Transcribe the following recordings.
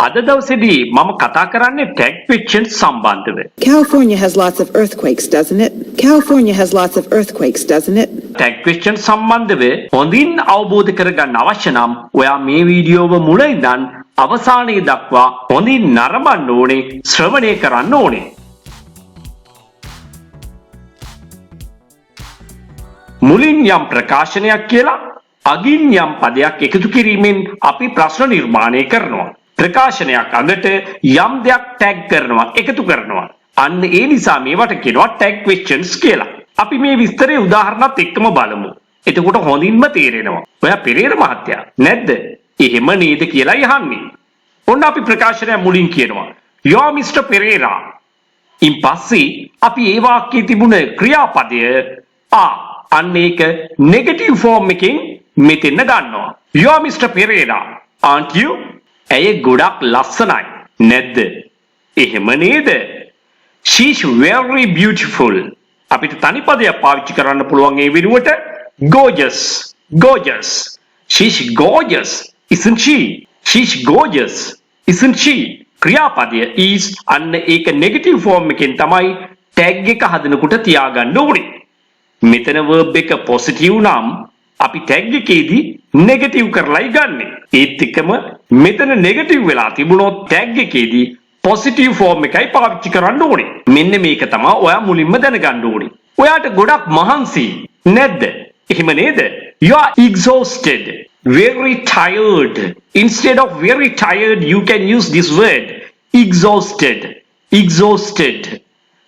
අද දවසේදී මම කතා කරන්නේ tag questions සම්බන්ධව. California has lots of earthquakes, doesn't it? California has lots of earthquakes, doesn't it? tag questions සම්බන්ධව හොඳින් අවබෝධ කරගන්න අවශ්‍ය නම් ඔයා මේ වීඩියෝව මුල ඉඳන් අවසානයේ දක්වා හොඳින් නරඹන්න ඕනේ, ශ්‍රවණය කරන්න ඕනේ. මුලින් යම් ප්‍රකාශනයක් කියලා අගින් යම් පදයක් එකතු කිරීමෙන් අපි ප්‍රශ්න නිර්මාණය කරනවා. ප්‍රකාශනයක් අගට යම් දෙයක් ටැග් කරනවා, එකතු කරනවා. අන්න ඒ නිසා මේවට කියනවා ටැග් questions කියලා. අපි මේ විස්තරේ උදාහරණත් එක්කම බලමු. එතකොට හොඳින්ම තේරෙනවා. ඔයා පෙරේර මහත්තයා නැද්ද? එහෙම නේද කියලා යහන්නේ. ඔන්න අපි ප්‍රකාශනය මුලින් කියනවා. You are Mr. Pereira. ඉන් පස්සේ අපි ඒ වාක්‍යයේ තිබුණ ක්‍රියාපදය අන්න ඒක නෙගටිව් ෆෝම් එකෙන් මෙතෙන්න ගන්නවා. You are Mr. Pereira, aren't you? ඇය ගොඩක් ලස්සනයි නැද්ද? එහෙම නේද? She's very beautiful. අපිට තනි පදයක් පාවිච්චි කරන්න පුළුවන් ඒ වෙනුවට gorgeous. Gorgeous. She's gorgeous, isn't she? She's gorgeous, isn't she? ක්‍රියාපදය is අන්න ඒක නෙගටිව් ෆෝම් එකෙන් තමයි ටැග් එක හදනකොට තියාගන්න ඕනේ. මෙතන verb එක positive නම් අපි ටැග් එකේදී නෙගටිව් කරලායි ගන්නෙ. ඒත් එක්කම මෙතන නෙගටිව් වෙලා තිබුණොත් ටැග් එකේදී පොසිටිව් ෆෝම් එකයි පාවිච්චි කරන්න ඕනේ. මෙන්න මේක තමයි ඔයා මුලින්ම දැනගන්න ඕනේ. ඔයාට ගොඩක් මහන්සි නැද්ද? එහෙම නේද? You are exhausted, very tired. Instead of very tired you can use this word exhausted. Exhausted.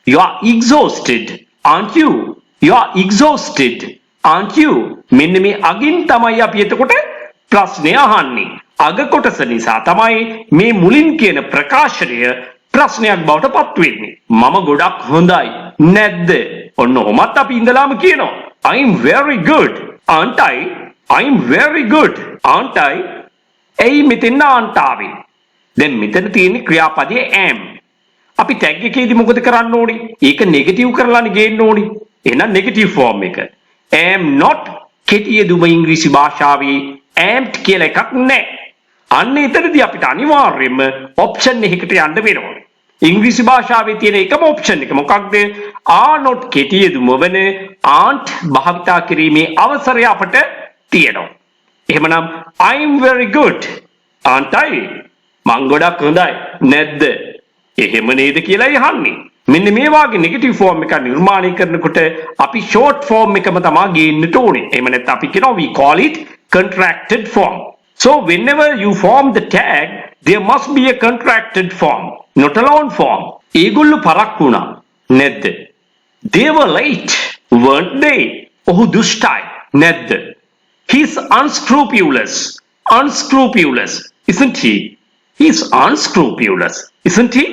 You are exhausted, aren't you? You are exhausted, aren't you? මෙන්න මේ අගින් තමයි අපි එතකොට ප්‍රශ්නය අහන්නේ. අග කොටස නිසා තමයි මේ මුලින් කියන ප්‍රකාශනය ප්‍රශ්නයක් බවට පත් වෙන්නේ. මම ගොඩක් හොඳයි නැද්ද? ඔන්න ඔහොමත් අපි ඉඳලාම කියනවා. I'm very good, aren't I? I'm very good, aren't I? එයි මෙතන aren't ආවේ. දැන් මෙතන තියෙන ක්‍රියාපදයේ am. අපි ටැග් එකේදී මොකද කරන්න ඕනේ? ඒක නෙගටිව් කරලානේ ගේන්න ඕනේ. එහෙනම් නෙගටිව් ෆෝම් එක. am not කෙටියෙදුම ඉංග්‍රීසි භාෂාවේ amped කියලා එකක් නැහැ. අන්න එතනදී අපිට අනිවාර්යයෙන්ම ඔප්ෂන් එකකට යන්න වෙනවා. ඉංග්‍රීසි භාෂාවේ තියෙන එකම ඔප්ෂන් එක මොකක්ද? are not කෙටියෙදුම වන aren't භාවිතා කිරීමේ අවසරය අපට තියෙනවා. එහෙමනම් I'm very good, aren't I? මං ගොඩක් හොඳයි නැද්ද? එහෙම නේද කියලා යහන්නේ. මෙන්න මේ වාගේ නෙගටිව් ෆෝම් එක නිර්මාණය කරනකොට අපි ෂෝට් ෆෝම් එකම තමයි ගේන්නට ඕනේ. එහෙම නැත්නම් අපි කියනවා we call it contracted form. So whenever you form the tag there must be a contracted form, not a long form. ඒගොල්ලෝ පරක් වුණා නැද්ද? They were late, weren't they? ඔහු දුෂ්ටයි නැද්ද? He's unscrupulous. Unscrupulous, isn't he? He's unscrupulous, isn't he?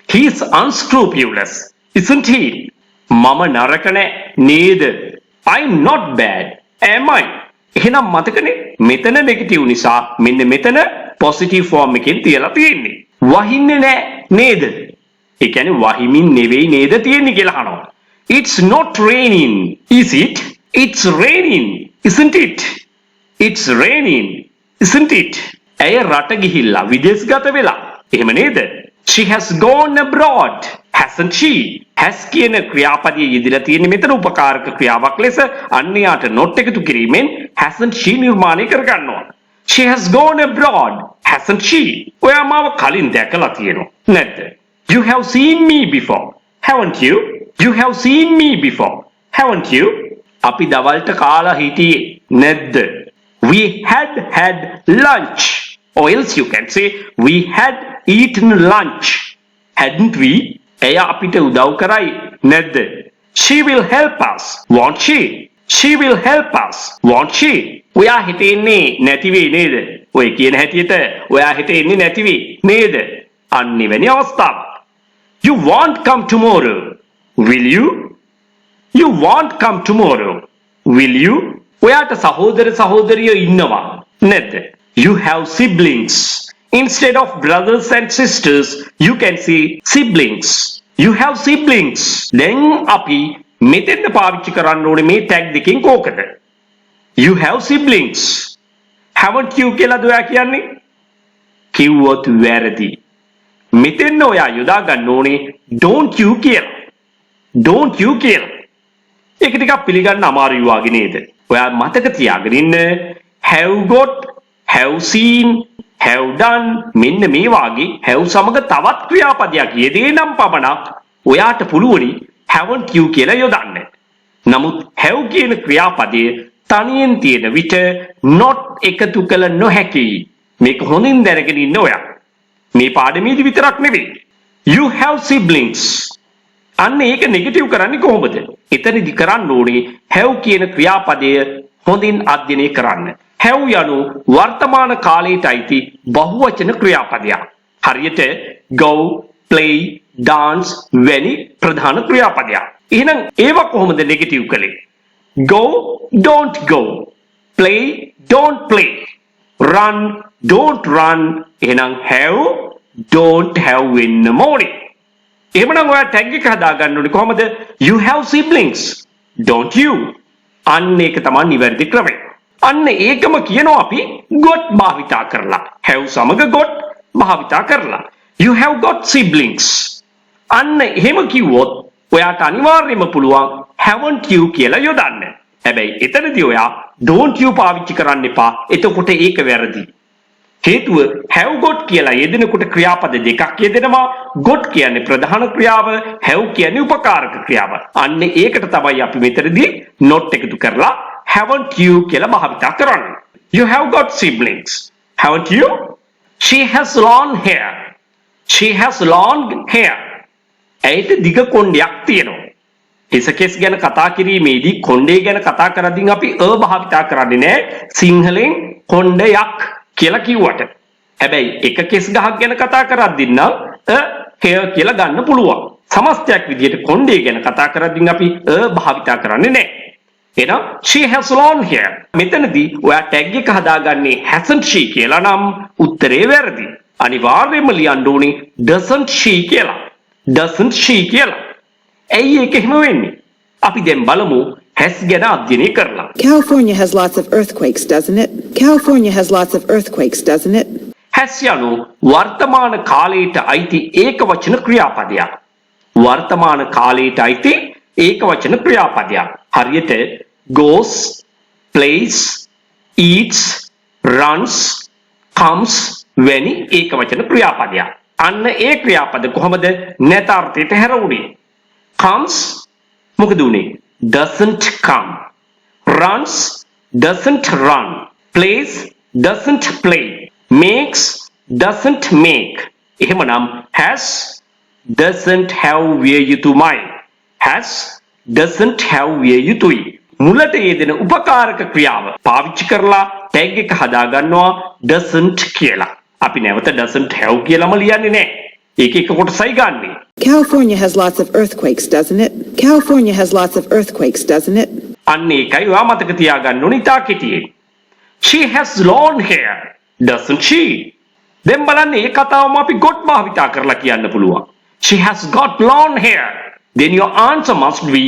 He's unscrupulous, isn't he? මම නරක නේද? I'm not bad, am I? එහෙනම් මතකනේ මෙතන නෙගටිව් නිසා මෙන්න මෙතන පොසිටිව් ෆෝම් එකෙන් තියලා තියෙන්නේ. වහින්නේ නැහැ නේද? ඒ කියන්නේ වහිමින් නෙවෙයි නේද තියෙන්නේ කියලා අහනවා. It's not raining, is it? It's raining, isn't it? It's raining, isn't it? ඇය රට ගිහිල්ලා විදේශගත වෙලා. එහෙම නේද? She has gone abroad, hasn't she? has කියන ක්‍රියාපදයේ යෙදලා තියෙන්නේ මෙතන උපකාරක ක්‍රියාවක් ලෙස අන්‍යයට not එකතු කිරීමෙන් hasn't she නිර්මාණය කර ගන්නවා. She has gone abroad, hasn't she? ඔයා මාව කලින් දැකලා තියෙනවා නැද්ද? You have seen me before, haven't you? You have seen me before, haven't you? අපි දවල්ට කාලා හිටියේ නැද්ද? We had lunch. Or else you can say we had eaten lunch, hadn't we? එය අපිට උදව් කරයි නැද්ද? She will help us, won't she? She will help us, won't she? ඔයා හිතෙන්නේ නැති වෙයි නේද? ඔය කියන හැටියට ඔයා හිතෙන්නේ නැති වෙයි නේද? අනිවෙනි අවස්ථාව. You won't come tomorrow, will you? You won't come tomorrow, will you? ඔයාට සහෝදර සහෝදරියෝ ඉන්නවා නැද්ද? You have siblings. Instead of brothers and sisters, you can say siblings. You have siblings. Then අපි මෙතෙන්ද පාවිච්චි කරන්න ඕනේ මේ tag දෙකෙන් කෝකද? You have siblings. Haven't you කියලා දොයා කියන්නේ? කිව්වොත් වැරදි. මෙතෙන් ඔයා යොදා ගන්න ඕනේ don't you කියලා. don't you කියලා. ඒක ටිකක් පිළිගන්න අමාරුයි වගේ නේද? ඔයා මතක තියාගෙන ඉන්න have got, have seen, have done මෙන්න මේ වාගේ have සමග තවත් ක්‍රියාපදයක් යෙදේ නම් පමණක් ඔයාට පුළුවනි haven't you කියලා යොදන්න. නමුත් have කියන ක්‍රියාපදයේ තනියෙන් තියෙන විට not එකතු කළ නොහැකියි. මේක හොඳින් දැනගෙන ඉන්න ඔයා. මේ පාඩමේදී විතරක් නෙවෙයි. You have siblings. අන්න ඒක නෙගටිව් කරන්නේ කොහොමද? එතනදි කරන්න ඕනේ have කියන ක්‍රියාපදය හොඳින් අධ්‍යයනය කරන්න. have යනු වර්තමාන කාලයට අයිති බහුවචන ක්‍රියාපදයක්. හරියට go, play, dance වැනි ප්‍රධාන ක්‍රියාපදයක්. එහෙනම් ඒවා කොහොමද නෙගටිව් කළේ? go, don't go. play, don't play. run, don't run. එහෙනම් have, don't have වෙන්න ඕනේ. එහෙමනම් ඔයා ටැග් එක හදාගන්න ඕනේ කොහොමද? You have siblings. Don't you? අන්න ඒක තමයි නිවැරදි ක්‍රමය. අන්න ඒකම කියනවා අපි got භාවිතා කරලා. have සමග got භාවිතා කරලා. You have got siblings. අන්න එහෙම කිව්වොත් ඔයාට අනිවාර්යයෙන්ම පුළුවන් haven't you කියලා යොදන්න. හැබැයි එතනදී ඔයා don't you පාවිච්චි කරන්න එපා. එතකොට ඒක වැරදි. හේතුව have got කියලා යෙදෙනකොට ක්‍රියාපද දෙකක් යෙදෙනවා. got කියන්නේ ප්‍රධාන ක්‍රියාව, have කියන්නේ උපකාරක ක්‍රියාව. අන්න ඒකට තමයි අපි මෙතනදී not එකතු කරලා haven't you කියලා භාවිතා කරන්නේ. You have got siblings. Haven't you? She has long hair. She has long hair. ඇයට දිග කොණ්ඩයක් තියෙනවා. හිසකෙස් ගැන කතා කිරීමේදී කොණ්ඩේ ගැන කතා කරද්දී අපි භාවිතා කරන්නේ නැහැ සිංහලෙන් කොණ්ඩයක් කියලා කිව්වට. හැබැයි එක කෙස් ගහක් ගැන කතා කරද්දී නම් hair කියලා ගන්න පුළුවන්. සමස්තයක් විදිහට කොණ්ඩේ ගැන කතා කරද්දී අපි භාවිතා කරන්නේ නැහැ. එහෙනම් she has long hair. මෙතනදී ඔයා ටැග් එක හදාගන්නේ hasn't she කියලා නම් උත්තරේ වැරදි. අනිවාර්යයෙන්ම ලියන්න ඕනේ doesn't she කියලා. doesn't she කියලා. ඇයි ඒක එහෙම වෙන්නේ? අපි දැන් බලමු has ගැන අධ්‍යයනය කරලා. California has lots of earthquakes, doesn't it? California has lots of earthquakes, doesn't it? has යනු වර්තමාන කාලයට අයිති ඒකවචන ක්‍රියාපදයක්. වර්තමාන කාලයට අයිති ඒකවචන ක්‍රියාපදයක්. හරියට goes, plays, eats, runs, comes වැනි ඒකවචන ක්‍රියාපදයක්. අන්න ඒ ක්‍රියාපද කොහොමද නැතාර්ථයට හැරවුනේ? comes මොකද උනේ? doesn't come. runs, doesn't run. plays, doesn't play. makes, doesn't make. එහෙමනම් has, doesn't have විය යුතුමයි. has, doesn't have විය යුතුයි. මුලට යෙදෙන උපකාරක ක්‍රියාව පාවිච්චි කරලා ටැග් එක හදා ගන්නවා doesn't කියලා. අපි නැවත doesn't have කියලාම ලියන්නේ නැහැ. ඒක එක කොටසයි ගන්නෙ. California has lots of earthquakes, doesn't it? California has lots of earthquakes, doesn't it? අන්න ඒකයි ඔයා මතක තියාගන්න ඕනේ ඉතා කෙටියෙන්. She has long hair, doesn't she? දැන් බලන්න මේ කතාවම අපි got භාවිතා කරලා කියන්න පුළුවන්. She has got long hair. Then your answer must be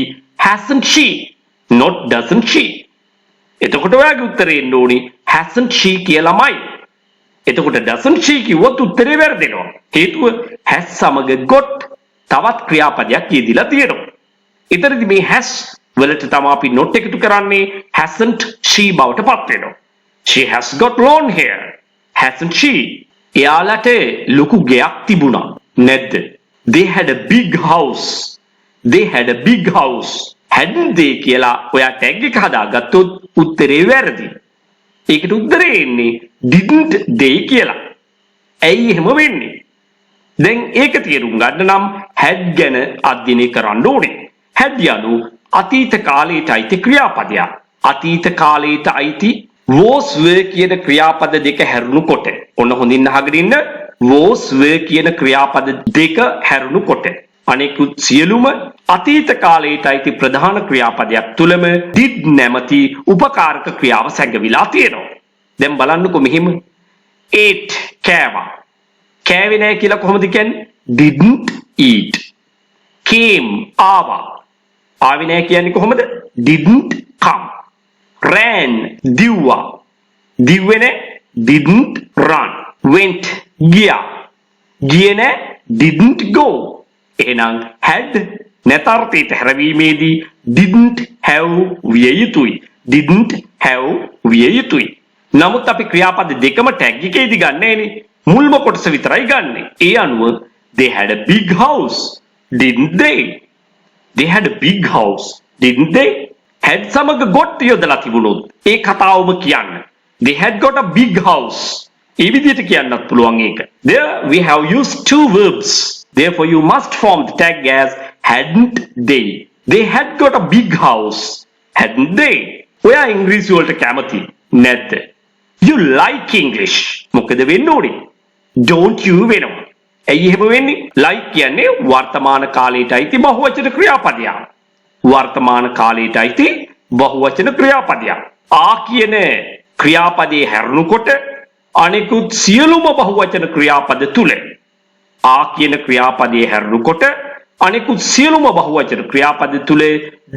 hasn't she, not doesn't she. එතකොට ඔයාගේ උත්තරේ එන්න ඕනේ hasn't she කියලාමයි. එතකොට doesn't she කිව්වොත් උත්තරේ වැරදෙනවා. හේතුව has සමග got තවත් ක්‍රියාපදයක් යෙදিলা තියෙනවා. ඊතරදී මේ has වලට තමයි අපි not එකතු කරන්නේ hasn't she බවට පත් වෙනවා. She has got long hair. Hasn't she? එයාලට ලොකු ගෙයක් තිබුණා නැද්ද? They had a big house. They had a big house. hadn't they කියලා ඔයා ටැග් එක හදාගත්තොත් උත්තරේ වැරදි. ඒකට උත්තරේ එන්නේ didn't they කියලා. ඇයි එහෙම වෙන්නේ? දැන් ඒක තේරුම් ගන්න නම් had ගැන අධ්‍යයනය කරන්න ඕනේ. had යනු අතීත කාලයට අයිති ක්‍රියාපදයක්. අතීත කාලයට අයිති was were කියන ක්‍රියාපද දෙක හැරුණු කොට. ඔන්න හොඳින් අහගෙන ඉන්න. was were කියන ක්‍රියාපද දෙක හැරුණු කොට. අනෙකුත් සියලුම අතීත කාලයට අයිති ප්‍රධාන ක්‍රියාපදයක් තුලම did නැමැති උපකාරක ක්‍රියාව සැඟවිලා තියෙනවා. දැන් බලන්නකො මෙහිම ate කෑවා. කෑවේ නැහැ කියලා කොහොමද කියන්නේ? didn't eat. came ආවා. ආවේ නැහැ කියන්නේ කොහොමද? didn't come. ran දිව්වා. දිව්වේ නැහැ? didn't run. went ගියා. ගියේ නෑ didn't go. එහෙනම් had නැතර්ථයට හැරවීමේදී didn't have විය යුතුයි. didn't have විය යුතුයි. නමුත් අපි ක්‍රියාපද දෙකම ටැග් එකේදී ගන්නෑනේ. මුල්ම කොටස විතරයි ගන්නෙ. ඒ අනුව they had a big house. didn't they? They had a big house. didn't they? had සමග got යොදලා තිබුණොත් ඒ කතාවම කියන්න. They had got a big house. ඒ විදිහට කියන්නත් පුළුවන් ඒක. There we have used two verbs. Therefore you must form the tag as hadn't they. They had got a big house. hadn't they? ඔයා ඉංග්‍රීසි වලට කැමති නැද්ද? You like English. මොකද වෙන්න ඕනේ? Don't you වෙනවා. ඇයි එහෙම වෙන්නේ? like කියන්නේ වර්තමාන කාලයට අයිති බහුවචන ක්‍රියාපදයක්. වර්තමාන කාලයට අයිති බහුවචන ක්‍රියාපදයක්. ආ කියන ක්‍රියාපදයේ හැරුණුකොට අනෙකුත් සියලුම බහුවචන ක්‍රියාපද තුල ආ කියන ක්‍රියාපදයේ හැරුණුකොට අනෙකුත් සියලුම බහුවචන ක්‍රියාපද තුල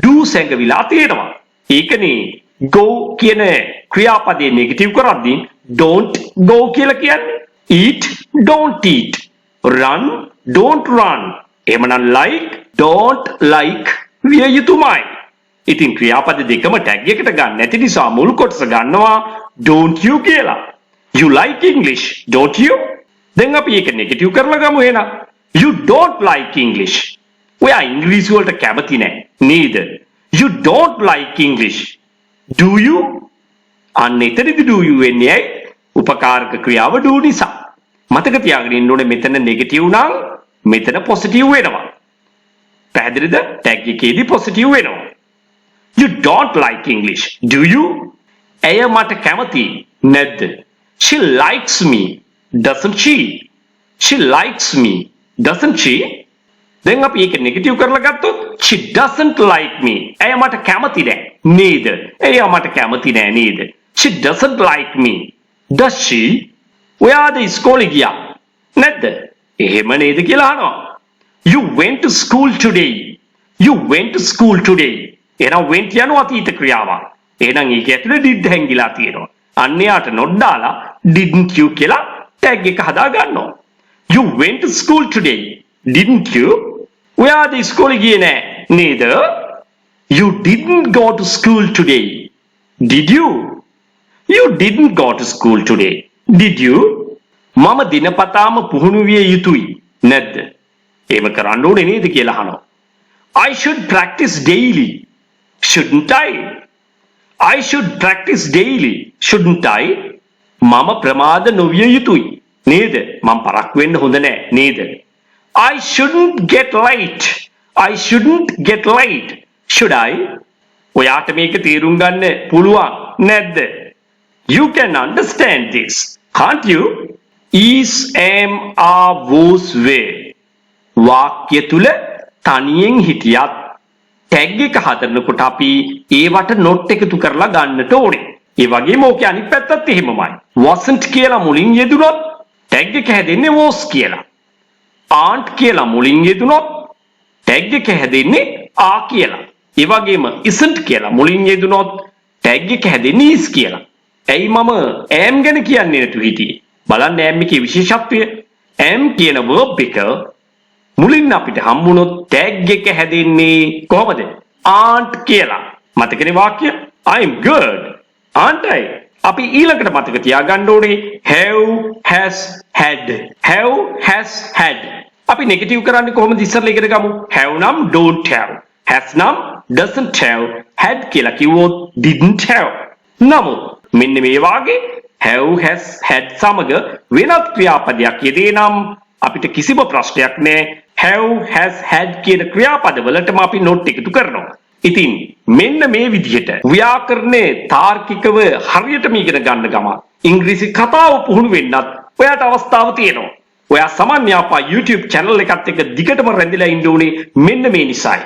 do සැඟවිලා තියෙනවා. ඒකනේ go කියන ක්‍රියාපදයේ නෙගටිව් කරද්දී don't go කියලා කියන්නේ. eat don't eat. run don't run. එහෙමනම් like don't like විය යුතුමයි. ඉතින් ක්‍රියාපද දෙකම ටැග් එකට ගන්න නැති නිසා මුල් කොටස ගන්නවා don't you කියලා. You like English, don't you? දැන් අපි ඒක නෙගටිව් කරලා ගමු එහෙනම්. You don't like English. ඔයා ඉංග්‍රීසි වලට කැමති නැහැ නේද? You don't like English. Do you? අන්න එතනදී do you වෙන්නේ ඇයි? උපකාරක ක්‍රියාව do නිසා. මතක තියාගෙන ඉන්න ඕනේ මෙතන නෙගටිව් නම් මෙතන පොසිටිව් වෙනවා. පැහැදිලිද? ටැග් එකේදී පොසිටිව් වෙනවා. You don't like English, do you? ඇය මට කැමති නැද්ද? She likes me, doesn't she? She likes me, doesn't she? දැන් අපි ඒක නෙගටිව් කරලා ගත්තොත් she doesn't like me. ඇය මට කැමති නැහැ නේද? එයා මට කැමති නැහැ නේද? She doesn't like me, does she? ඔයාද ඉස්කෝලේ ගියා නැද්ද? එහෙම නේද කියලා අහනවා. You went to school today. You went to school today. එහෙනම් went යන අතීත ක්‍රියාවක්. එහෙනම් ඒක ඇතුලේ did හැංගිලා තියෙනවා. අන්න යාට not දාලා didn't you කියලා tag එක හදා ගන්නවා. You went to school today. Didn't you? ඔයාද ඉස්කෝලේ ගියේ නෑ නේද? You didn't go to school today. Did you? You didn't go to school today. Did you? මම දිනපතාම පුහුණු විය යුතුයි නැද්ද? එහෙම කරන්න ඕනේ නේද කියලා අහනවා. I should practice daily. Shouldn't I? I should practice daily. Shouldn't I? මම ප්‍රමාද නොවිය යුතුයි නේද? මම පරක්කු වෙන්න හොඳ නෑ නේද? I shouldn't get late. I shouldn't get late. Should I? ඔයාට මේක තේරුම් ගන්න පුළුවන් නැද්ද? You can understand this, can't you? Is, am, are, was, were. වාක්‍ය තුල තනියෙන් හිටියත් ටැග් එක හදනකොට අපි ඒවට not එකතු කරලා ගන්නට ඕනේ. ඒ වගේම ඕකේ අනිත් පැත්තත් එහෙමමයි. wasn't කියලා මුලින් යෙදුනොත් ටැග් එක හැදෙන්නේ was කියලා. aren't කියලා මුලින් යෙදුනොත් ටැග් එක හැදෙන්නේ are කියලා. ඒ වගේම isn't කියලා මුලින් යෙදුනොත් ටැග් එක හැදෙන්නේ is කියලා. ඇයි මම am ගැන කියන්නේ නැතු හිටියේ? බලන්න am එකේ විශේෂත්වය. am කියන verb එක මුලින් අපිට හම්බුනොත් ටැග් එක හැදෙන්නේ කොහොමද? aren't කියලා. මතකනේ වාක්‍ය? I'm good. aren't I? අපි ඊළඟට මතක තියාගන්න ඕනේ have, has, had. have, has, had. අපි නෙගටිව් කරන්නේ කොහොමද ඉස්සරලා ඉගෙන ගමු. have නම් don't have. has නම් doesn't have. had කියලා කිව්වොත් didn't have. නමුත් මෙන්න මේ වාගේ have, has, had සමග වෙනත් ක්‍රියාපදයක් යෙදේ නම් අපිට කිසිම ප්‍රශ්නයක් නැහැ. have, has, had කියන ක්‍රියාපද වලටම අපි not එකතු කරනවා. ඉතින් මෙන්න මේ විදිහට ව්‍යාකරණයේ තාර්කිකව හරියටම ඉගෙන ගන්න ගම ඉංග්‍රීසි කතාව පුහුණු වෙන්නත් ඔයාට අවස්ථාව තියෙනවා. ඔයා සමන් යාපා YouTube channel එකත් එක්ක දිගටම රැඳිලා ඉන්න ඕනේ මෙන්න මේ නිසායි.